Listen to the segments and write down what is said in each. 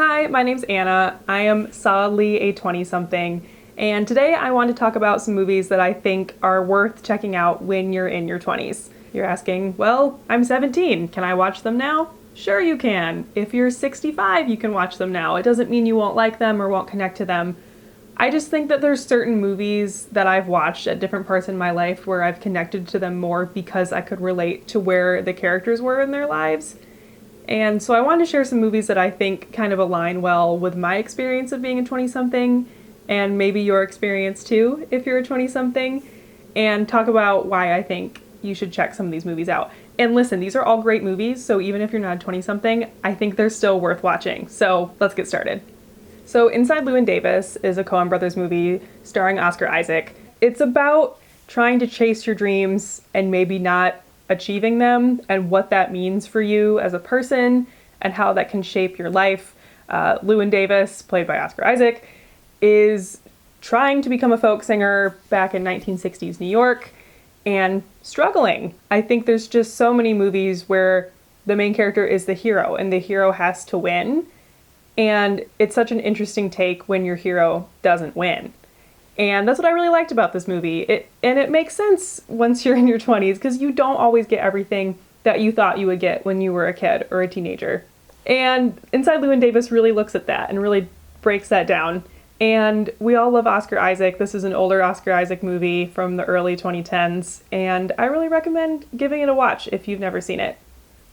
Hi, my name's Anna. I am solidly a 20-something, and today I want to talk about some movies that I think are worth checking out when you're in your 20s. You're asking, well, I'm 17. Can I watch them now? Sure you can. If you're 65, you can watch them now. It doesn't mean you won't like them or won't connect to them. I just think that there's certain movies that I've watched at different parts in my life where I've connected to them more because I could relate to where the characters were in their lives. And so I wanted to share some movies that I think kind of align well with my experience of being a 20-something, and maybe your experience too if you're a 20-something, and talk about why I think you should check some of these movies out. And listen, these are all great movies, so even if you're not a 20-something, I think they're still worth watching. So let's get started. So Inside Llewyn Davis is a Coen Brothers movie starring Oscar Isaac. It's about trying to chase your dreams and maybe not achieving them, and what that means for you as a person and how that can shape your life. Llewyn Davis, played by Oscar Isaac, is trying to become a folk singer back in 1960s New York and struggling. I think there's just so many movies where the main character is the hero and the hero has to win. And it's such an interesting take when your hero doesn't win. And that's what I really liked about this movie. It makes sense once you're in your 20s because you don't always get everything that you thought you would get when you were a kid or a teenager. And Inside Llewyn Davis really looks at that and really breaks that down. And we all love Oscar Isaac. This is an older Oscar Isaac movie from the early 2010s, and I really recommend giving it a watch if you've never seen it.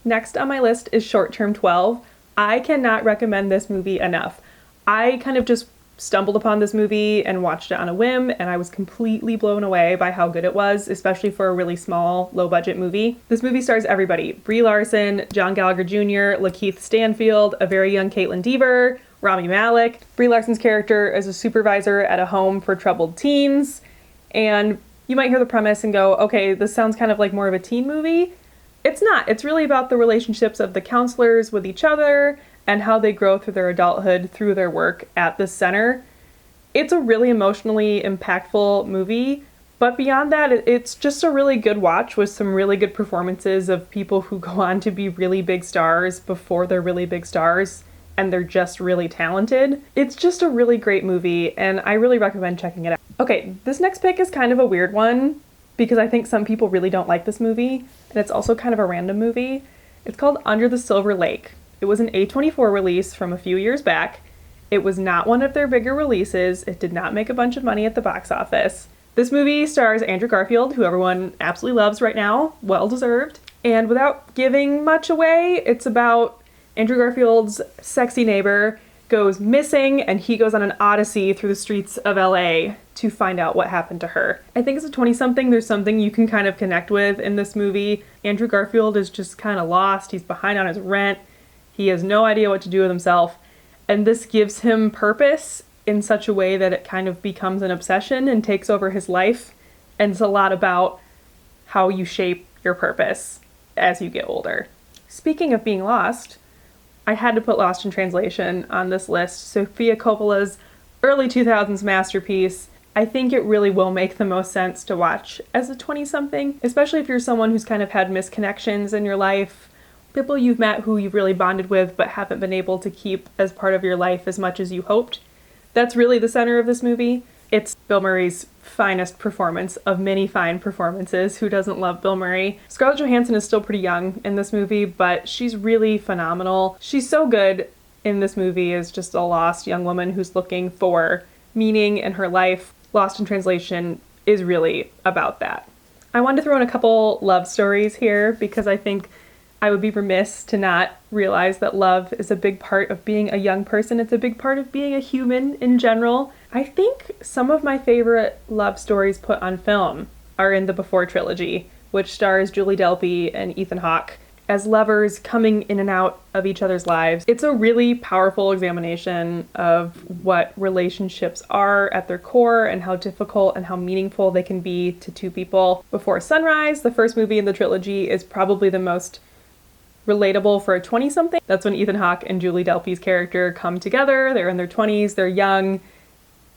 Next on my list is Short Term 12. I cannot recommend this movie enough. I kind of just stumbled upon this movie and watched it on a whim, and I was completely blown away by how good it was, especially for a really small, low-budget movie. This movie stars everybody: Brie Larson, John Gallagher Jr., Lakeith Stanfield, a very young Caitlin Dever, Rami Malek. Brie Larson's character is a supervisor at a home for troubled teens, and you might hear the premise and go, okay, this sounds kind of like more of a teen movie. It's not. It's really about the relationships of the counselors with each other and how they grow through their adulthood through their work at this center. It's a really emotionally impactful movie, but beyond that, it's just a really good watch with some really good performances of people who go on to be really big stars before they're really big stars, and they're just really talented. It's just a really great movie, and I really recommend checking it out. Okay, this next pick is kind of a weird one, because I think some people really don't like this movie, and it's also kind of a random movie. It's called Under the Silver Lake. It was an A24 release from a few years back. It was not one of their bigger releases. It did not make a bunch of money at the box office. This movie stars Andrew Garfield, who everyone absolutely loves right now, well deserved. And without giving much away, it's about Andrew Garfield's sexy neighbor goes missing, and he goes on an odyssey through the streets of LA to find out what happened to her. I think as a 20-something, there's something you can kind of connect with in this movie. Andrew Garfield is just kind of lost. He's behind on his rent. He has no idea what to do with himself. And this gives him purpose in such a way that it kind of becomes an obsession and takes over his life. And it's a lot about how you shape your purpose as you get older. Speaking of being lost, I had to put Lost in Translation on this list. Sofia Coppola's early 2000s masterpiece. I think it really will make the most sense to watch as a 20-something, especially if you're someone who's kind of had misconnections in your life, people you've met who you've really bonded with but haven't been able to keep as part of your life as much as you hoped. That's really the center of this movie. It's Bill Murray's finest performance of many fine performances. Who doesn't love Bill Murray? Scarlett Johansson is still pretty young in this movie, but she's really phenomenal. She's so good in this movie as just a lost young woman who's looking for meaning in her life. Lost in Translation is really about that. I wanted to throw in a couple love stories here because I think I would be remiss to not realize that love is a big part of being a young person. It's a big part of being a human in general. I think some of my favorite love stories put on film are in the Before trilogy, which stars Julie Delpy and Ethan Hawke as lovers coming in and out of each other's lives. It's a really powerful examination of what relationships are at their core and how difficult and how meaningful they can be to two people. Before Sunrise, the first movie in the trilogy, is probably the most relatable for a 20-something. That's when Ethan Hawke and Julie Delpy's character come together. They're in their 20s, they're young,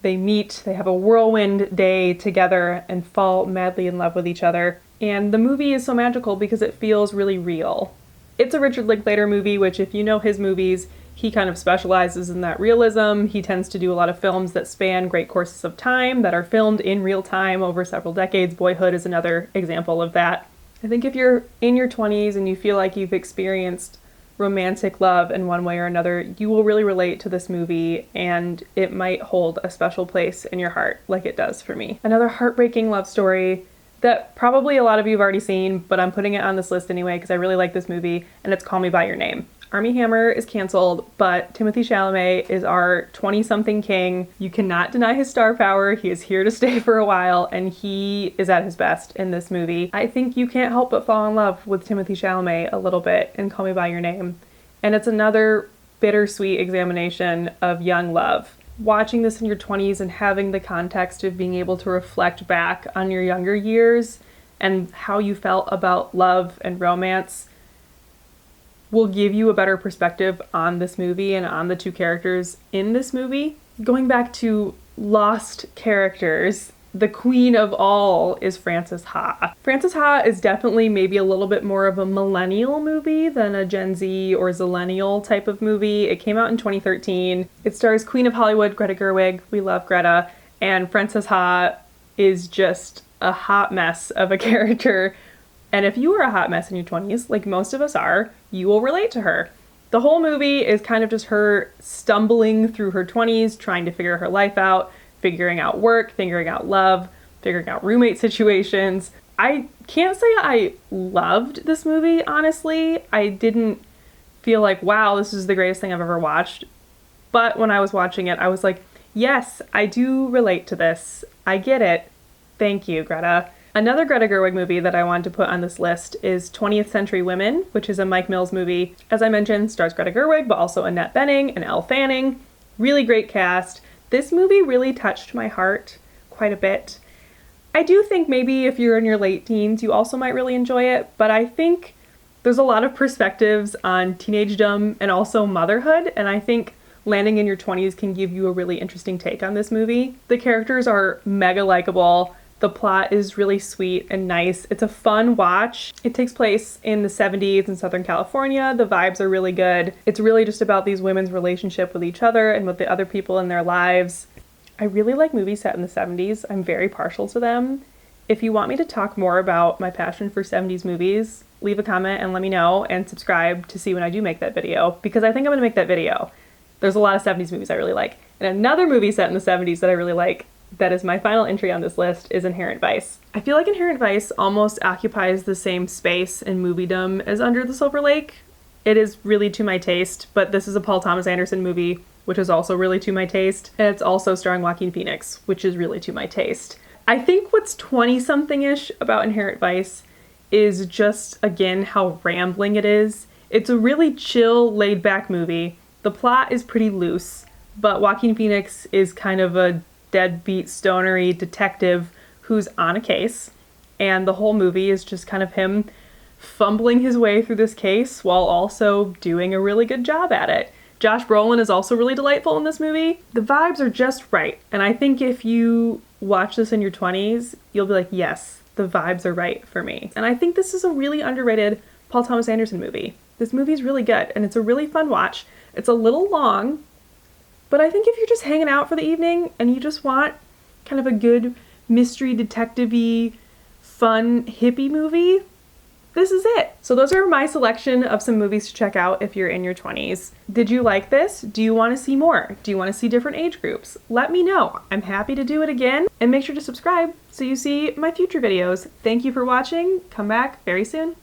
they meet, they have a whirlwind day together and fall madly in love with each other. And the movie is so magical because it feels really real. It's a Richard Linklater movie, which if you know his movies, He kind of specializes in that realism. He tends to do a lot of films that span great courses of time, that are filmed in real time over several decades. Boyhood is another example of that. I think if you're in your 20s and you feel like you've experienced romantic love in one way or another, you will really relate to this movie, and it might hold a special place in your heart like it does for me. Another heartbreaking love story that probably a lot of you have already seen, but I'm putting it on this list anyway because I really like this movie, and it's Call Me By Your Name. Armie Hammer is canceled, but Timothée Chalamet is our 20-something king. You cannot deny his star power. He is here to stay for a while, and he is at his best in this movie. I think you can't help but fall in love with Timothée Chalamet a little bit in Call Me By Your Name. And it's another bittersweet examination of young love. Watching this in your 20s and having the context of being able to reflect back on your younger years and how you felt about love and romance will give you a better perspective on this movie and on the two characters in this movie. Going back to lost characters, the queen of all is Frances Ha. Frances Ha is definitely maybe a little bit more of a millennial movie than a Gen Z or Zillennial type of movie. It came out in 2013. It stars Queen of Hollywood, Greta Gerwig. We love Greta. And Frances Ha is just a hot mess of a character. And if you are a hot mess in your 20s, like most of us are, you will relate to her. The whole movie is kind of just her stumbling through her 20s, trying to figure her life out, figuring out work, figuring out love, figuring out roommate situations. I can't say I loved this movie, honestly. I didn't feel like, wow, this is the greatest thing I've ever watched. But when I was watching it, I was like, yes, I do relate to this. I get it. Thank you, Greta. Another Greta Gerwig movie that I wanted to put on this list is 20th Century Women, which is a Mike Mills movie. As I mentioned, stars Greta Gerwig, but also Annette Bening and Elle Fanning. Really great cast. This movie really touched my heart quite a bit. I do think maybe if you're in your late teens, you also might really enjoy it, but I think there's a lot of perspectives on teenagedom and also motherhood, and I think landing in your 20s can give you a really interesting take on this movie. The characters are mega likable. The plot is really sweet and nice. It's a fun watch. It takes place in the 70s in Southern California. The vibes are really good. It's really just about these women's relationship with each other and with the other people in their lives. I really like movies set in the 70s. I'm very partial to them. If you want me to talk more about my passion for 70s movies, leave a comment and let me know, and subscribe to see when I do make that video, because I think I'm gonna make that video. There's a lot of 70s movies I really like. And another movie set in the 70s that I really like, that is my final entry on this list, is Inherent Vice. I feel like Inherent Vice almost occupies the same space in moviedom as Under the Silver Lake. It is really to my taste, but this is a Paul Thomas Anderson movie, which is also really to my taste. And it's also starring Joaquin Phoenix, which is really to my taste. I think what's 20-something-ish about Inherent Vice is just, again, how rambling it is. It's a really chill, laid-back movie. The plot is pretty loose, but Joaquin Phoenix is kind of a deadbeat, stonery detective who's on a case, and the whole movie is just kind of him fumbling his way through this case while also doing a really good job at it. Josh Brolin is also really delightful in this movie. The vibes are just right, and I think if you watch this in your 20s, you'll be like, yes, the vibes are right for me. And I think this is a really underrated Paul Thomas Anderson movie. This movie is really good, and it's a really fun watch. It's a little long, but I think if you're just hanging out for the evening and you just want kind of a good mystery detective-y, fun, hippie movie, this is it. So those are my selection of some movies to check out if you're in your 20s. Did you like this? Do you want to see more? Do you want to see different age groups? Let me know. I'm happy to do it again. And make sure to subscribe so you see my future videos. Thank you for watching. Come back very soon.